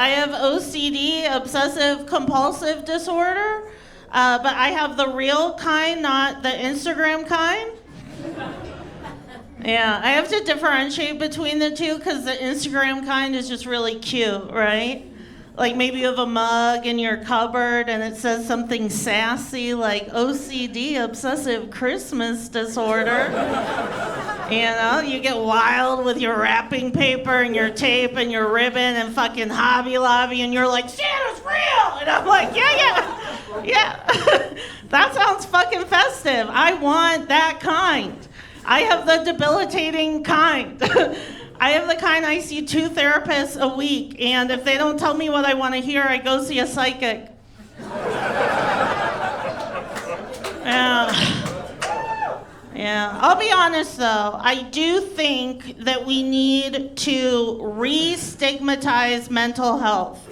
I have OCD, obsessive compulsive disorder, but I have the real kind, not the Instagram kind. Yeah, I have to differentiate between the two because the Instagram kind is just really cute, right? Like maybe you have a mug in your cupboard and it says something sassy like OCD, obsessive Christmas disorder. You know, you get wild with your wrapping paper and your tape and your ribbon and fucking Hobby Lobby and you're like, Santa's real! And I'm like, yeah. That sounds fucking festive. I want that kind. I have the debilitating kind. I have the kind I see 2 therapists a week, and if they don't tell me what I want to hear, I go see a psychic. Yeah. I'll be honest though, I do think that we need to re-stigmatize mental health.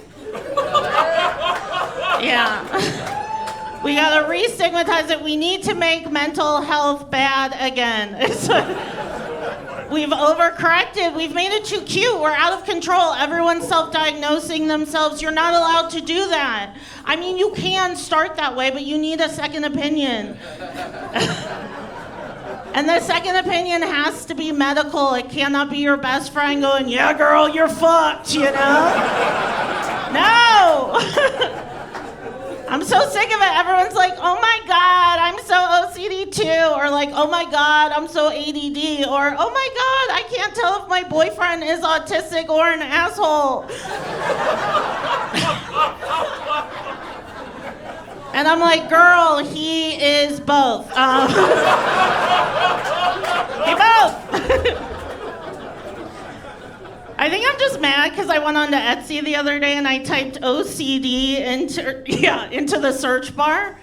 Yeah. We gotta re-stigmatize it. We need to make mental health bad again. We've overcorrected. We've made it too cute. We're out of control. Everyone's self-diagnosing themselves. You're not allowed to do that. I mean, you can start that way, but you need a second opinion. And the second opinion has to be medical. It cannot be your best friend going, yeah, girl, you're fucked, you know? No! I'm so sick of it. Everyone's like, oh my God, I'm so OCD too. Or like, oh my God, I'm so ADD. Or, oh my God, I can't tell if my boyfriend is autistic or an asshole. And I'm like, girl, he is both. He both. I think I'm just mad because I went on to Etsy the other day and I typed OCD into the search bar.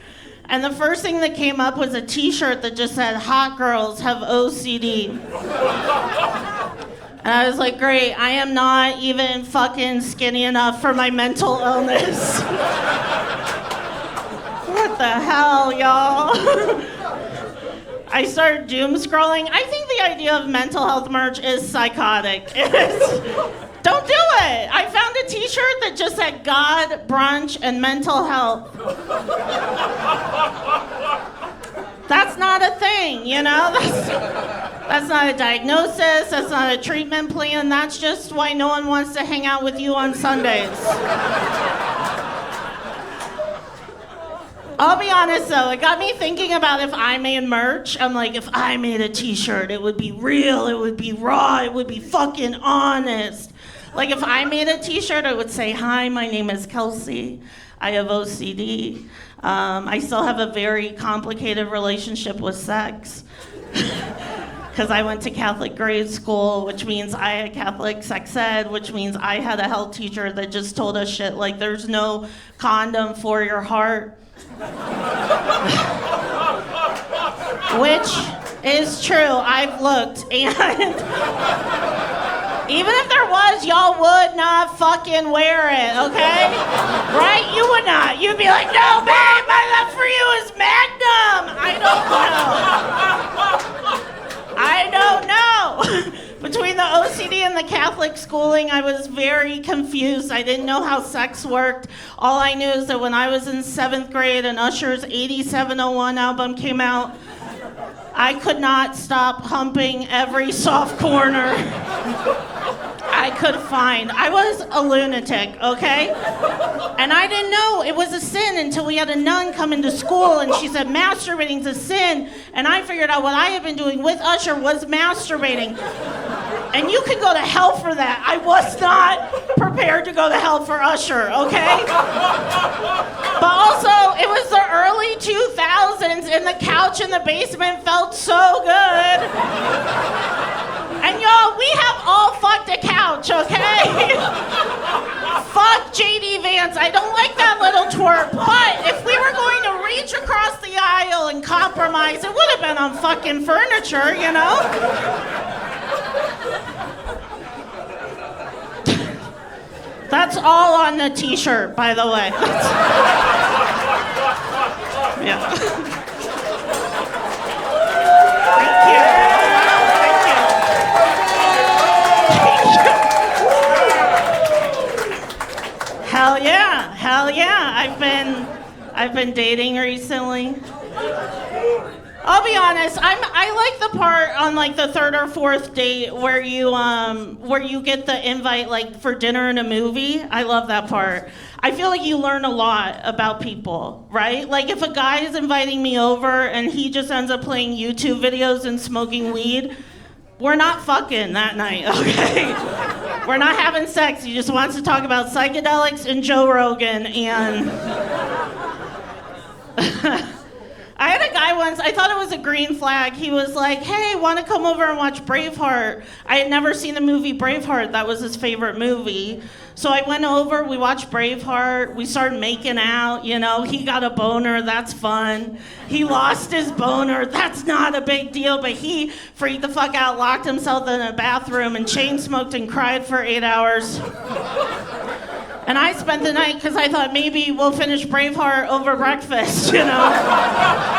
And the first thing that came up was a t-shirt that just said, hot girls have OCD. And I was like, great, I am not even fucking skinny enough for my mental illness. What the hell, y'all? I started doom scrolling. I think the idea of mental health merch is psychotic. Don't do it. I found a t-shirt that just said God, brunch, and mental health. That's not a thing, you know? That's not a diagnosis. That's not a treatment plan. That's just why no one wants to hang out with you on Sundays. I'll be honest though, it got me thinking about if I made merch. I'm like, if I made a t-shirt, it would be real, it would be raw, it would be fucking honest. Like if I made a t-shirt, I would say, hi, my name is Kelsey. I have OCD. I still have a very complicated relationship with sex. Because I went to Catholic grade school, which means I had Catholic sex ed, which means I had a health teacher that just told us shit like there's no condom for your heart. Which is true. I've looked, and even if there was, y'all would not fucking wear it, okay? Right? You would not. You'd be like, no, babe, my love for you is Magnum. I don't know. Between the OCD and the Catholic schooling, I was very confused. I didn't know how sex worked. All I knew is that when I was in 7th grade and Usher's 8701 album came out, I could not stop humping every soft corner I could find. I was a lunatic, okay? And I didn't know it was a sin until we had a nun come into school and she said masturbating's a sin. And I figured out what I had been doing with Usher was masturbating. And you could go to hell for that. I was not prepared to go to hell for Usher, okay? But also, it was the early 2000s and the couch in the basement felt so good. And y'all, we have all fucked a couch, okay? Fuck J.D. Vance. I don't like that little twerp. But if we were going to reach across the aisle and compromise, it would have been on fucking furniture, you know? That's all on the t-shirt, by the way. Yeah. Thank you. Hell yeah. I've been dating recently. I'll be honest. I like the part on like the third or fourth date where you get the invite like for dinner and a movie. I love that part. I feel like you learn a lot about people, right? Like if a guy is inviting me over and he just ends up playing YouTube videos and smoking weed, we're not fucking that night, okay? We're not having sex. He just wants to talk about psychedelics and Joe Rogan and I had a guy once, I thought it was a green flag. He was like, hey, want to come over and watch Braveheart? I had never seen the movie Braveheart. That was his favorite movie. So I went over, we watched Braveheart, we started making out, you know, he got a boner, that's fun. He lost his boner, that's not a big deal, but he freaked the fuck out, locked himself in a bathroom and chain smoked and cried for 8 hours. And I spent the night because I thought maybe we'll finish Braveheart over breakfast, you know?